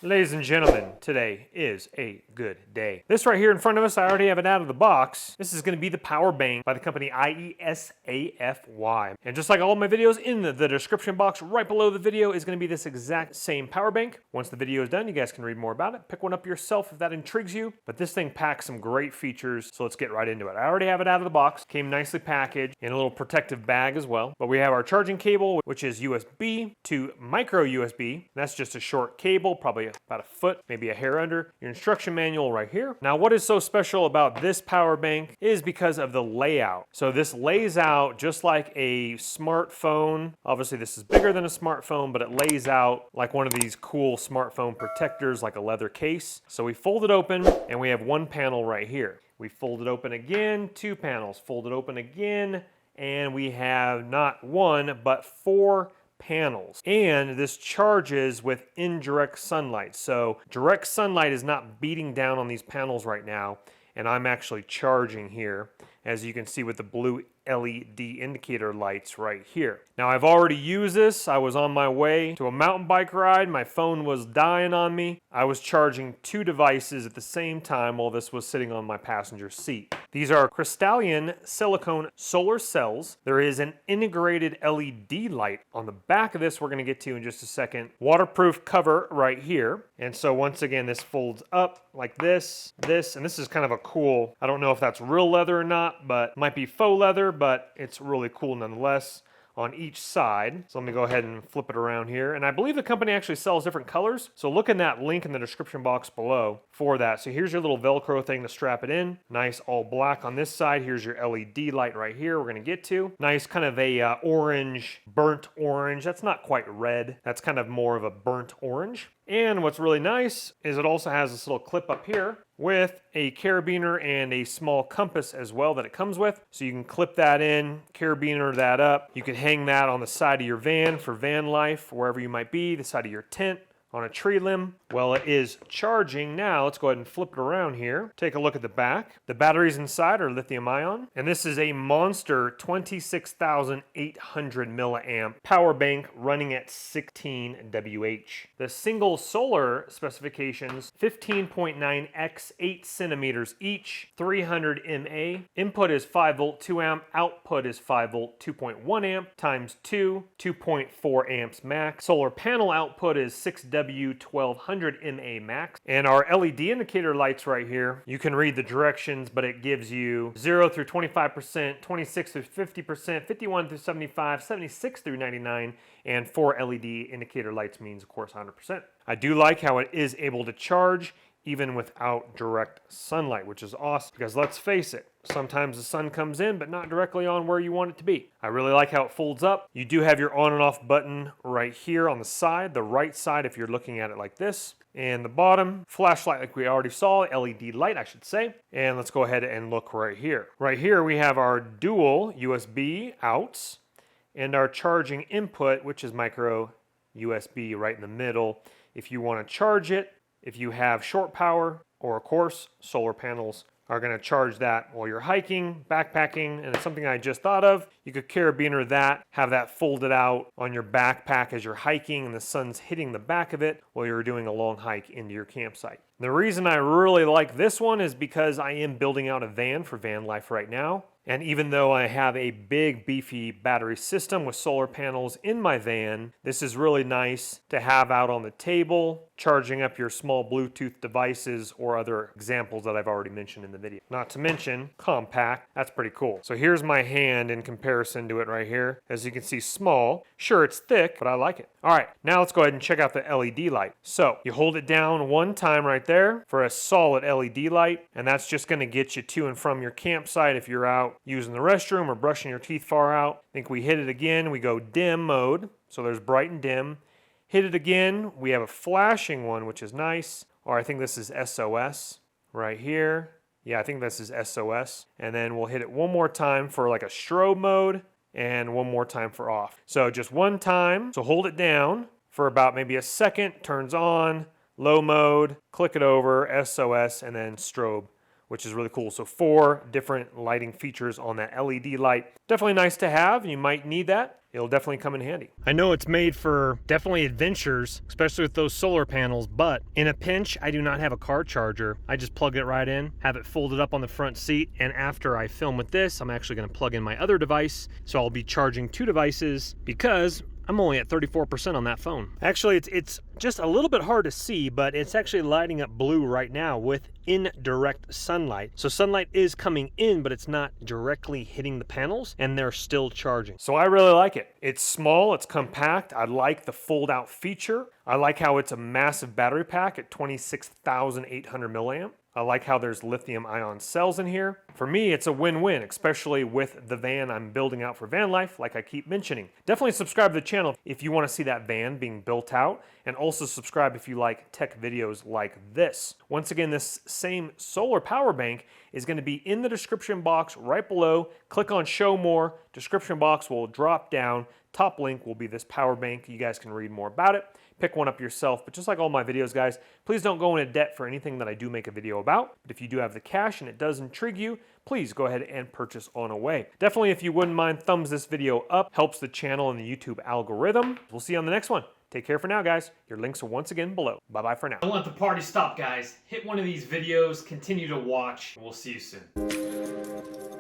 Ladies and gentlemen, today is a good day. This right here in front of us, I already have it out of the box. This is going to be the power bank by the company iEsafy. And just like all of my videos, in the description box right below the video is going to be this exact same power bank. Once the video is done, you guys can read more about it. Pick one up yourself if that intrigues you. But this thing packs some great features, so let's get right into it. I already have it out of the box. Came nicely packaged in a little protective bag as well. But we have our charging cable, which is USB to micro USB. That's just a short cable, probably about a foot, maybe a hair under. Your instruction manual right here. Now, what is so special about this power bank is because of the layout. So this lays out just like a smartphone. Obviously, this is bigger than a smartphone, but it lays out like one of these cool smartphone protectors, like a leather case. So we fold it open, and we have one panel right here. We fold it open again, two panels. Fold it open again, and we have not one, but four panels. And this charges with indirect sunlight. So direct sunlight is not beating down on these panels right now, and I'm actually charging here, as you can see with the blue LED indicator lights right here. Now, I've already used this. I was on my way to a mountain bike ride. My phone was dying on me. I was charging two devices at the same time while this was sitting on my passenger seat. These are crystalline silicone solar cells. There is an integrated LED light on the back of this we're going to get to in just a second. Waterproof cover right here. And so once again, this folds up like this, and this is kind of a cool, I don't know if that's real leather or not, but might be faux leather, but it's really cool nonetheless on each side. So let me go ahead and flip it around here. And I believe the company actually sells different colors. So look in that link in the description box below for that. So here's your little Velcro thing to strap it in. Nice all black on this side. Here's your LED light right here we're gonna get to. Nice kind of a orange, burnt orange. That's not quite red. That's kind of more of a burnt orange. And what's really nice is it also has this little clip up here with a carabiner and a small compass as well that it comes with. So you can clip that in, carabiner that up. You can hang that on the side of your van for van life, wherever you might be, the side of your tent, on a tree limb. Well, it is charging now. Let's go ahead and flip it around here. Take a look at the back. The batteries inside are lithium ion, and this is a monster 26,800 milliamp power bank running at 16 WH. The single solar specifications, 15.9 x 8 centimeters each, 300 mA. Input is 5 volt 2 amp, output is 5 volt 2.1 amp times 2.4 amps max. Solar panel output is 6W 1200 mA max. And our LED indicator lights right here, you can read the directions, but it gives you 0 through 25%, 26 through 50%, 51 through 75, 76 through 99, and 4 LED indicator lights means, of course, 100%. I do like how it is able to charge even without direct sunlight, which is awesome, because let's face it, sometimes the sun comes in, but not directly on where you want it to be. I really like how it folds up. You do have your on and off button right here on the side, the right side if you're looking at it like this. And the bottom, flashlight like we already saw, LED light I should say. And let's go ahead and look right here. Right here we have our dual USB outs and our charging input, which is micro USB right in the middle. If you want to charge it, if you have short power, or of course, solar panels are going to charge that while you're hiking, backpacking, and it's something I just thought of. You could carabiner that, have that folded out on your backpack as you're hiking and the sun's hitting the back of it while you're doing a long hike into your campsite. The reason I really like this one is because I am building out a van for van life right now. And even though I have a big beefy battery system with solar panels in my van, this is really nice to have out on the table, charging up your small Bluetooth devices or other examples that I've already mentioned in the video. Not to mention compact, that's pretty cool. So here's my hand in comparison to it right here. As you can see, small. Sure, it's thick, but I like it. All right, now let's go ahead and check out the LED light. So you hold it down one time right there for a solid LED light, and that's just gonna get you to and from your campsite if you're out using the restroom or brushing your teeth far out. I think we hit it again, we go dim mode, so there's bright and dim. Hit it again, we have a flashing one, which is nice, or I think this is SOS right here. Yeah, I think this is SOS. And then we'll hit it one more time for like a strobe mode, and one more time for off. So just one time, so hold it down for about maybe a second, turns on, low mode, click it over, SOS, and then strobe which is really cool. So 4 different lighting features on that LED light. Definitely nice to have, and you might need that. It'll definitely come in handy. I know it's made for definitely adventures, especially with those solar panels, but in a pinch, I do not have a car charger. I just plug it right in, have it folded up on the front seat, and after I film with this, I'm actually gonna plug in my other device, so I'll be charging 2 devices because I'm only at 34% on that phone. Actually, it's just a little bit hard to see, but it's actually lighting up blue right now with indirect sunlight. So sunlight is coming in, but it's not directly hitting the panels, and they're still charging. So I really like it. It's small, it's compact. I like the fold out feature. I like how it's a massive battery pack at 26,800 milliamp. I like how there's lithium ion cells in here. For me, it's a win-win, especially with the van I'm building out for Vanlife, like I keep mentioning. Definitely subscribe to the channel if you want to see that van being built out, and also subscribe if you like tech videos like this. Once again, this same solar power bank is going to be in the description box right below. Click on show more. Description box will drop down. Top link will be this power bank. You guys can read more about it. Pick one up yourself, but just like all my videos, guys, please don't go into debt for anything that I do make a video about. But if you do have the cash and it does intrigue you, please go ahead and purchase on away. Definitely, if you wouldn't mind, thumbs this video up. Helps the channel and the YouTube algorithm. We'll see you on the next one. Take care for now, guys. Your links are once again below. Bye-bye for now. Don't let the party stop, guys. Hit one of these videos, continue to watch, and we'll see you soon.